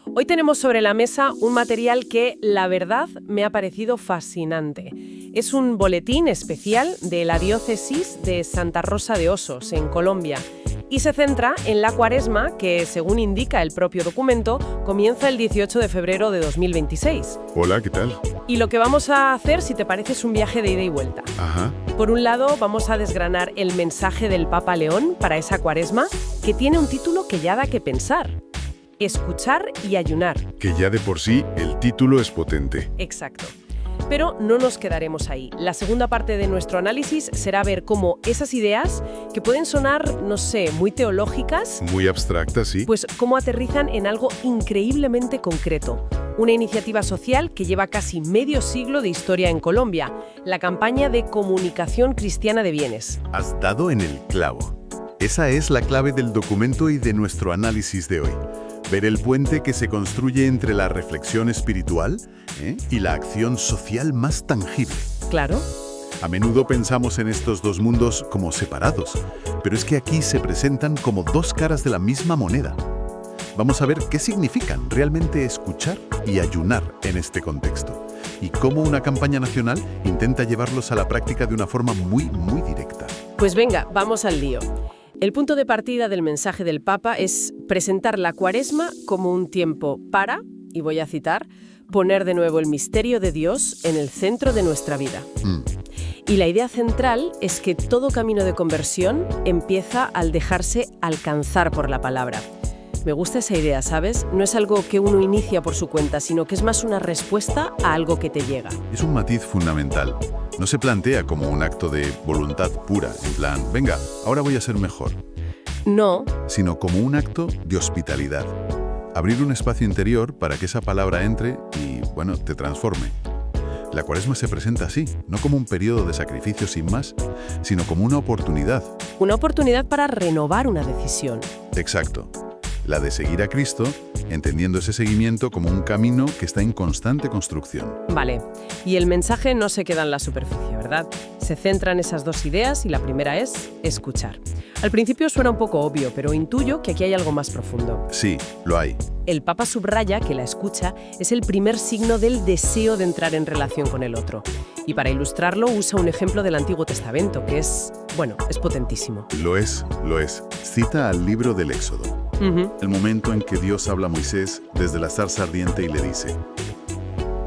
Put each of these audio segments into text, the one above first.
Hoy tenemos sobre la mesa un material que, la verdad, me ha parecido fascinante. Es un boletín especial de la diócesis de Santa Rosa de Osos, en Colombia, y se centra en la Cuaresma, que, según indica el propio documento, comienza el 18 de febrero de 2026. Hola, ¿qué tal? Y lo que vamos a hacer, si te parece, es un viaje de ida y vuelta. Ajá. Por un lado, vamos a desgranar el mensaje del Papa León para esa Cuaresma, que tiene un título que ya da que pensar: Escuchar y ayunar. Que ya de por sí el título es potente. Exacto. Pero no nos quedaremos ahí. La segunda parte de nuestro análisis será ver cómo esas ideas, que pueden sonar, no sé, muy teológicas, Muy abstracta, sí. pues cómo aterrizan en algo increíblemente concreto. Una iniciativa social que lleva casi medio siglo de historia en Colombia, la campaña de comunicación cristiana de bienes. Has dado en el clavo. Esa es la clave del documento y de nuestro análisis de hoy. Ver el puente que se construye entre la reflexión espiritual y la acción social más tangible. Claro. A menudo pensamos en estos dos mundos como separados, pero es que aquí se presentan como dos caras de la misma moneda. Vamos a ver qué significan realmente escuchar y ayunar en este contexto, y cómo una campaña nacional intenta llevarlos a la práctica de una forma muy directa. Pues venga, vamos al lío. El punto de partida del mensaje del Papa es presentar la Cuaresma como un tiempo para, y voy a citar, poner de nuevo el misterio de Dios en el centro de nuestra vida. Y la idea central es que todo camino de conversión empieza al dejarse alcanzar por la palabra. Me gusta esa idea, ¿sabes? No es algo que uno inicia por su cuenta, sino que es más una respuesta a algo que te llega. Es un matiz fundamental. No se plantea como un acto de voluntad pura, en plan, venga, ahora voy a ser mejor, No, sino como un acto de hospitalidad. Abrir un espacio interior para que esa palabra entre y, bueno, te transforme. La Cuaresma se presenta así, no como un periodo de sacrificio sin más, sino como una oportunidad. una oportunidad para renovar una decisión. Exacto. La de seguir a Cristo, entendiendo ese seguimiento como un camino que está en constante construcción. Vale, y el mensaje no se queda en la superficie, ¿verdad? Se centra en esas dos ideas y la primera es escuchar. Al principio suena un poco obvio, pero intuyo que aquí hay algo más profundo. Sí, lo hay. El Papa subraya que la escucha es el primer signo del deseo de entrar en relación con el otro. Y para ilustrarlo usa un ejemplo del Antiguo Testamento, que es potentísimo. Lo es. Cita al libro del Éxodo. El momento en que Dios habla a Moisés desde la zarza ardiente y le dice: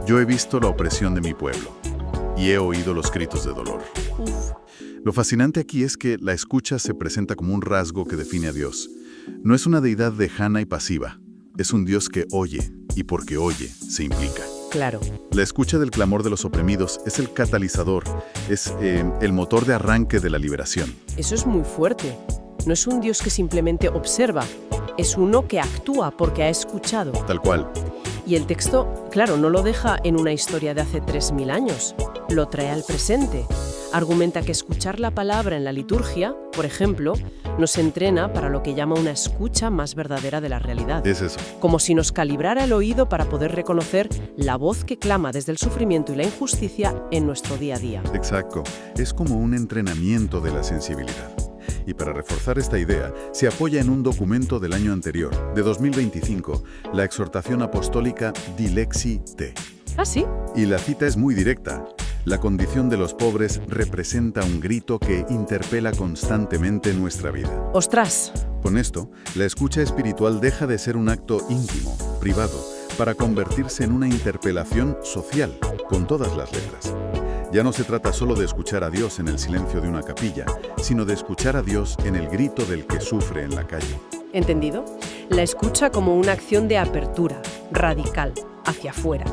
Yo he visto la opresión de mi pueblo y he oído los gritos de dolor. Lo fascinante aquí es que la escucha se presenta como un rasgo que define a Dios. No es una deidad lejana y pasiva, es un Dios que oye, y porque oye, se implica. Claro. La escucha del clamor de los oprimidos es el catalizador, es el motor de arranque de la liberación. Eso es muy fuerte. No es un Dios que simplemente observa, es uno que actúa porque ha escuchado. Tal cual. Y el texto, claro, no lo deja en una historia de hace 3000 años, lo trae al presente. Argumenta que escuchar la palabra en la liturgia, por ejemplo, nos entrena para lo que llama una escucha más verdadera de la realidad. Es eso. Como si nos calibrara el oído para poder reconocer la voz que clama desde el sufrimiento y la injusticia en nuestro día a día. Exacto. Es como un entrenamiento de la sensibilidad. Y para reforzar esta idea, se apoya en un documento del año anterior, de 2025, la exhortación apostólica Dilexi Te. ¿Ah, sí? Y la cita es muy directa. La condición de los pobres representa un grito que interpela constantemente nuestra vida. ¡Ostras! Con esto, la escucha espiritual deja de ser un acto íntimo, privado, para convertirse en una interpelación social, con todas las letras. Ya no se trata solo de escuchar a Dios en el silencio de una capilla, sino de escuchar a Dios en el grito del que sufre en la calle. ¿Entendido? La escucha como una acción de apertura, radical, hacia afuera.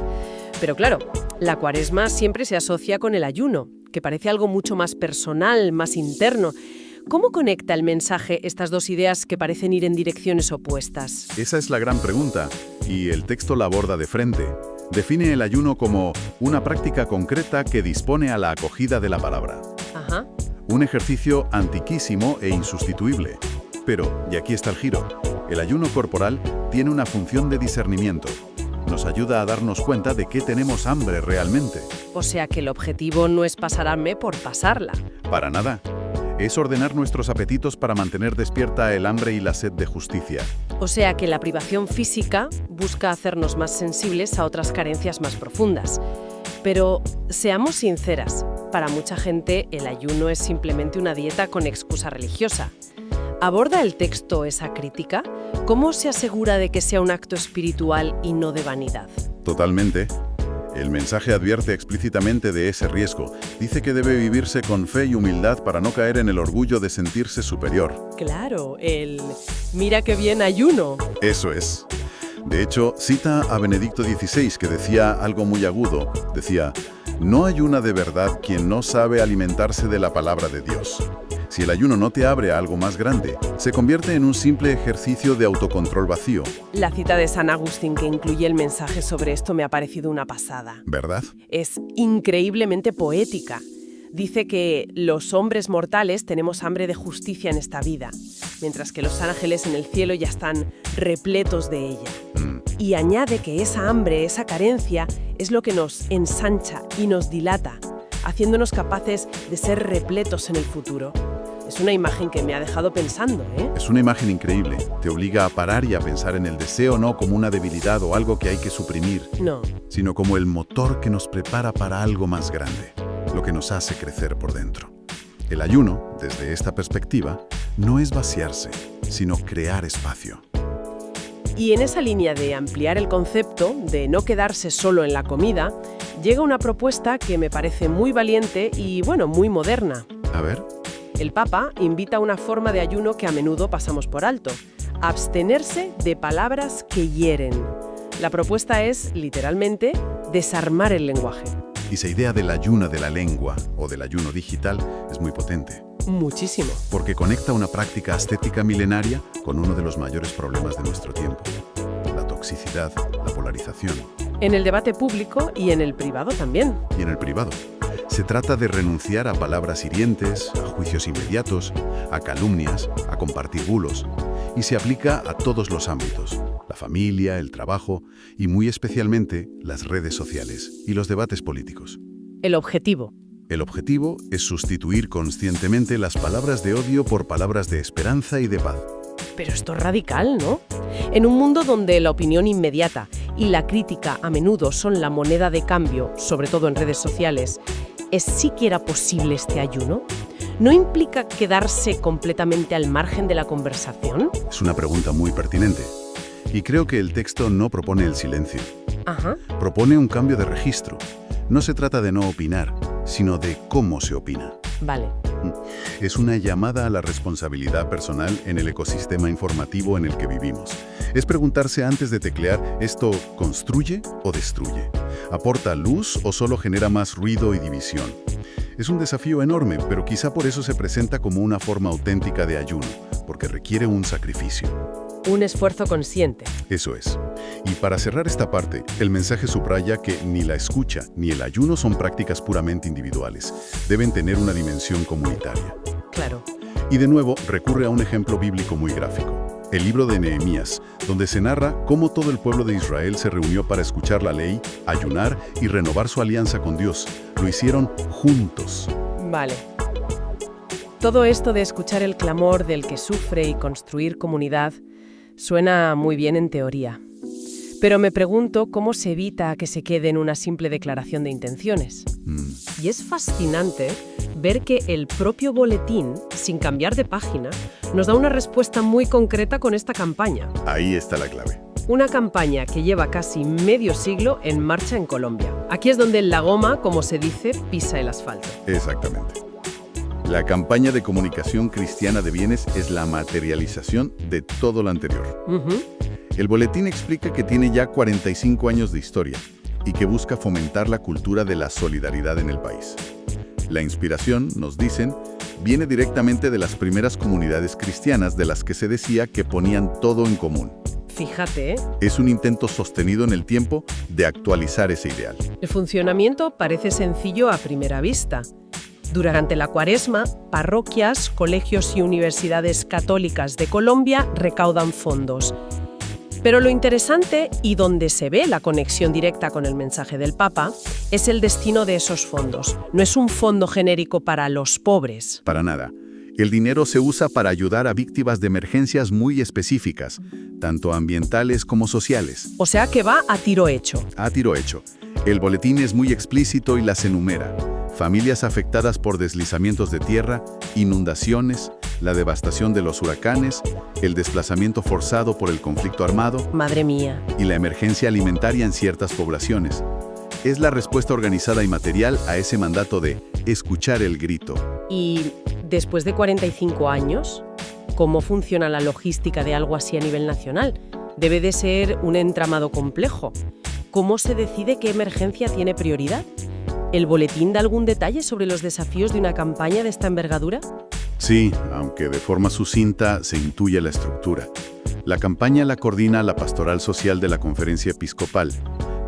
Pero claro, la Cuaresma siempre se asocia con el ayuno, que parece algo mucho más personal, más interno. ¿Cómo conecta el mensaje estas dos ideas que parecen ir en direcciones opuestas? Esa es la gran pregunta, y el texto la aborda de frente. Define el ayuno como una práctica concreta que dispone a la acogida de la palabra. Ajá. Un ejercicio antiquísimo e insustituible. Pero, y aquí está el giro, el ayuno corporal tiene una función de discernimiento. Nos ayuda a darnos cuenta de qué tenemos hambre realmente. O sea que el objetivo no es pasar hambre por pasarla. Para nada. Es ordenar nuestros apetitos para mantener despierta el hambre y la sed de justicia. O sea que la privación física busca hacernos más sensibles a otras carencias más profundas. Pero seamos sinceras, para mucha gente el ayuno es simplemente una dieta con excusa religiosa. ¿Aborda el texto esa crítica? ¿Cómo se asegura de que sea un acto espiritual y no de vanidad? Totalmente. El mensaje advierte explícitamente de ese riesgo. Dice que debe vivirse con fe y humildad para no caer en el orgullo de sentirse superior. Claro, mira qué bien ayuno. Eso es. De hecho, cita a Benedicto XVI, que decía algo muy agudo. Decía, no ayuna de verdad quien no sabe alimentarse de la palabra de Dios. Si el ayuno no te abre a algo más grande, se convierte en un simple ejercicio de autocontrol vacío. La cita de San Agustín que incluye el mensaje sobre esto me ha parecido una pasada. ¿Verdad? Es increíblemente poética. Dice que los hombres mortales tenemos hambre de justicia en esta vida, mientras que los ángeles en el cielo ya están repletos de ella. Y añade que esa hambre, esa carencia, es lo que nos ensancha y nos dilata, haciéndonos capaces de ser repletos en el futuro. Es una imagen que me ha dejado pensando, ¿eh? Es una imagen increíble. Te obliga a parar y a pensar en el deseo no como una debilidad o algo que hay que suprimir, No. sino como el motor que nos prepara para algo más grande, lo que nos hace crecer por dentro. El ayuno, desde esta perspectiva, no es vaciarse, sino crear espacio. Y en esa línea de ampliar el concepto, de no quedarse solo en la comida, llega una propuesta que me parece muy valiente y, bueno, muy moderna. A ver. El Papa invita a una forma de ayuno que a menudo pasamos por alto: abstenerse de palabras que hieren. La propuesta es, literalmente, desarmar el lenguaje. Y esa idea del ayuno de la lengua o del ayuno digital es muy potente, Muchísimo. porque conecta una práctica ascética milenaria con uno de los mayores problemas de nuestro tiempo: la toxicidad, la polarización. En el debate público y en el privado también. Y en el privado. Se trata de renunciar a palabras hirientes, a juicios inmediatos, a calumnias, a compartir bulos. Y se aplica a todos los ámbitos: la familia, el trabajo y muy especialmente las redes sociales y los debates políticos. El objetivo. El objetivo es sustituir conscientemente las palabras de odio por palabras de esperanza y de paz. Pero esto es radical, ¿no? En un mundo donde la opinión inmediata y la crítica a menudo son la moneda de cambio, sobre todo en redes sociales, ¿es siquiera posible este ayuno? ¿No implica quedarse completamente al margen de la conversación? Es una pregunta muy pertinente. Y creo que el texto no propone el silencio. Ajá. Propone un cambio de registro. No se trata de no opinar, sino de cómo se opina. Vale. Es una llamada a la responsabilidad personal en el ecosistema informativo en el que vivimos. Es preguntarse antes de teclear, ¿esto construye o destruye? ¿Aporta luz o solo genera más ruido y división? Es un desafío enorme, pero quizá por eso se presenta como una forma auténtica de ayuno, porque requiere un sacrificio. Un esfuerzo consciente. Eso es. Y para cerrar esta parte, el mensaje subraya que ni la escucha ni el ayuno son prácticas puramente individuales. Deben tener una dimensión comunitaria. Claro. Y de nuevo recurre a un ejemplo bíblico muy gráfico: el libro de Nehemías, donde se narra cómo todo el pueblo de Israel se reunió para escuchar la ley, ayunar y renovar su alianza con Dios. Lo hicieron juntos. Vale. Todo esto de escuchar el clamor del que sufre y construir comunidad suena muy bien en teoría. Pero me pregunto cómo se evita que se quede en una simple declaración de intenciones. Y es fascinante ver que el propio boletín, sin cambiar de página, nos da una respuesta muy concreta con esta campaña. Ahí está la clave. Una campaña que lleva casi medio siglo en marcha en Colombia. Aquí es donde la goma, como se dice, pisa el asfalto. Exactamente. La campaña de comunicación cristiana de bienes es la materialización de todo lo anterior. El boletín explica que tiene ya 45 años de historia y que busca fomentar la cultura de la solidaridad en el país. La inspiración, nos dicen, viene directamente de las primeras comunidades cristianas de las que se decía que ponían todo en común. Fíjate, ¿eh? Es un intento sostenido en el tiempo de actualizar ese ideal. El funcionamiento parece sencillo a primera vista. Durante la Cuaresma, parroquias, colegios y universidades católicas de Colombia recaudan fondos. Pero lo interesante, y donde se ve la conexión directa con el mensaje del Papa, es el destino de esos fondos. No es un fondo genérico para los pobres. Para nada. El dinero se usa para ayudar a víctimas de emergencias muy específicas, tanto ambientales como sociales. O sea que va a tiro hecho. A tiro hecho. El boletín es muy explícito y las enumera. Familias afectadas por deslizamientos de tierra, inundaciones, la devastación de los huracanes, el desplazamiento forzado por el conflicto armado. Madre mía. Y la emergencia alimentaria en ciertas poblaciones. Es la respuesta organizada y material a ese mandato de escuchar el grito. Y después de 45 años, ¿cómo funciona la logística de algo así a nivel nacional? Debe de ser un entramado complejo. ¿Cómo se decide qué emergencia tiene prioridad? ¿El boletín da algún detalle sobre los desafíos de una campaña de esta envergadura? Sí, aunque de forma sucinta se intuye la estructura. La campaña la coordina la Pastoral Social de la Conferencia Episcopal,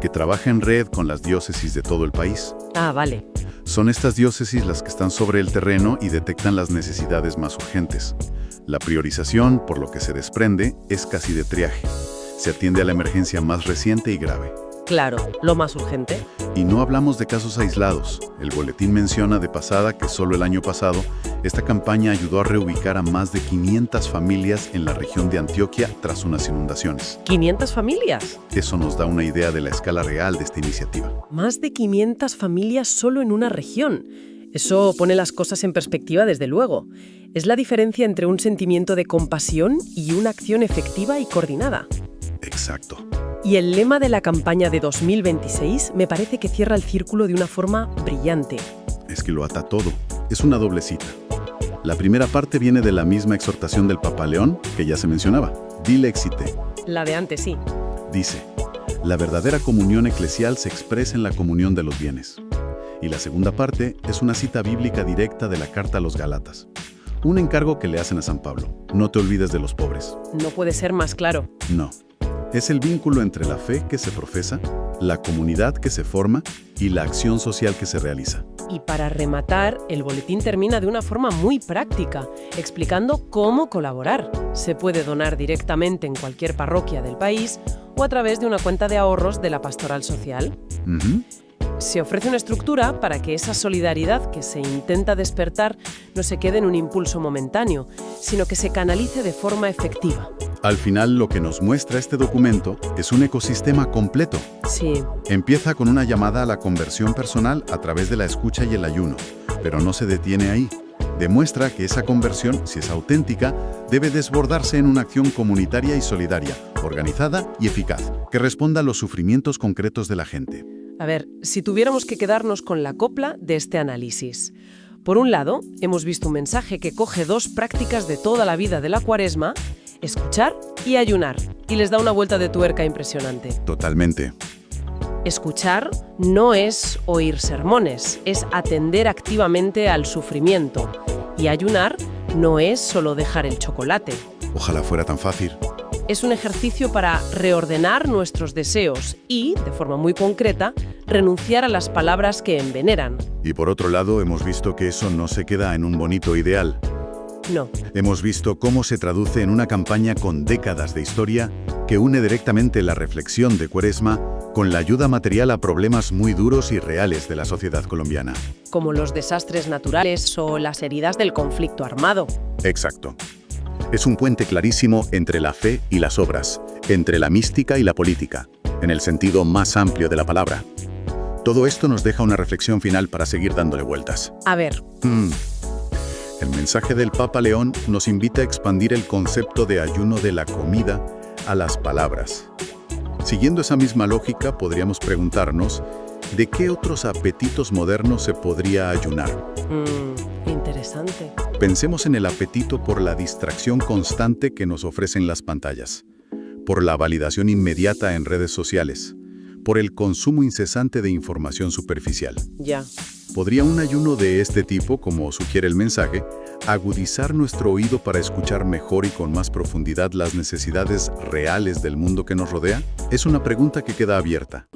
que trabaja en red con las diócesis de todo el país. Ah, vale. Son estas diócesis las que están sobre el terreno y detectan las necesidades más urgentes. La priorización, por lo que se desprende, es casi de triaje. Se atiende a la emergencia más reciente y grave. Claro, lo más urgente. Y no hablamos de casos aislados. El boletín menciona de pasada que solo el año pasado, esta campaña ayudó a reubicar a más de 500 familias en la región de Antioquia tras unas inundaciones. ¿500 familias? Eso nos da una idea de la escala real de esta iniciativa. Más de 500 familias solo en una región. Eso pone las cosas en perspectiva, desde luego. Es la diferencia entre un sentimiento de compasión y una acción efectiva y coordinada. Exacto. Y el lema de la campaña de 2026 me parece que cierra el círculo de una forma brillante. Es que lo ata todo. Es una doble cita. La primera parte viene de la misma exhortación del Papa León, que ya se mencionaba. Dilexite. La de antes, sí. Dice, la verdadera comunión eclesial se expresa en la comunión de los bienes. Y la segunda parte es una cita bíblica directa de la carta a los Gálatas. Un encargo que le hacen a San Pablo. No te olvides de los pobres. No puede ser más claro. No. Es el vínculo entre la fe que se profesa, la comunidad que se forma y la acción social que se realiza. Y para rematar, el boletín termina de una forma muy práctica, explicando cómo colaborar. Se puede donar directamente en cualquier parroquia del país o a través de una cuenta de ahorros de la Pastoral Social. Se ofrece una estructura para que esa solidaridad que se intenta despertar no se quede en un impulso momentáneo, sino que se canalice de forma efectiva. Al final, lo que nos muestra este documento es un ecosistema completo. Sí. Empieza con una llamada a la conversión personal a través de la escucha y el ayuno, pero no se detiene ahí. Demuestra que esa conversión, si es auténtica, debe desbordarse en una acción comunitaria y solidaria, organizada y eficaz, que responda a los sufrimientos concretos de la gente. A ver, si tuviéramos que quedarnos con la copla de este análisis. Por un lado, hemos visto un mensaje que coge dos prácticas de toda la vida de la Cuaresma, escuchar y ayunar, y les da una vuelta de tuerca impresionante. Totalmente. Escuchar no es oír sermones, es atender activamente al sufrimiento. Y ayunar no es solo dejar el chocolate. Ojalá fuera tan fácil. Es un ejercicio para reordenar nuestros deseos y, de forma muy concreta, renunciar a las palabras que envenenan. Y por otro lado, hemos visto que eso no se queda en un bonito ideal. No. Hemos visto cómo se traduce en una campaña con décadas de historia que une directamente la reflexión de Cuaresma con la ayuda material a problemas muy duros y reales de la sociedad colombiana. Como los desastres naturales o las heridas del conflicto armado. Exacto. Es un puente clarísimo entre la fe y las obras, entre la mística y la política, en el sentido más amplio de la palabra. Todo esto nos deja una reflexión final para seguir dándole vueltas. A ver. El mensaje del Papa León nos invita a expandir el concepto de ayuno de la comida a las palabras. Siguiendo esa misma lógica, podríamos preguntarnos, ¿de qué otros apetitos modernos se podría ayunar? Interesante. Pensemos en el apetito por la distracción constante que nos ofrecen las pantallas, por la validación inmediata en redes sociales, por el consumo incesante de información superficial. Ya. ¿Podría un ayuno de este tipo, como sugiere el mensaje, agudizar nuestro oído para escuchar mejor y con más profundidad las necesidades reales del mundo que nos rodea? Es una pregunta que queda abierta.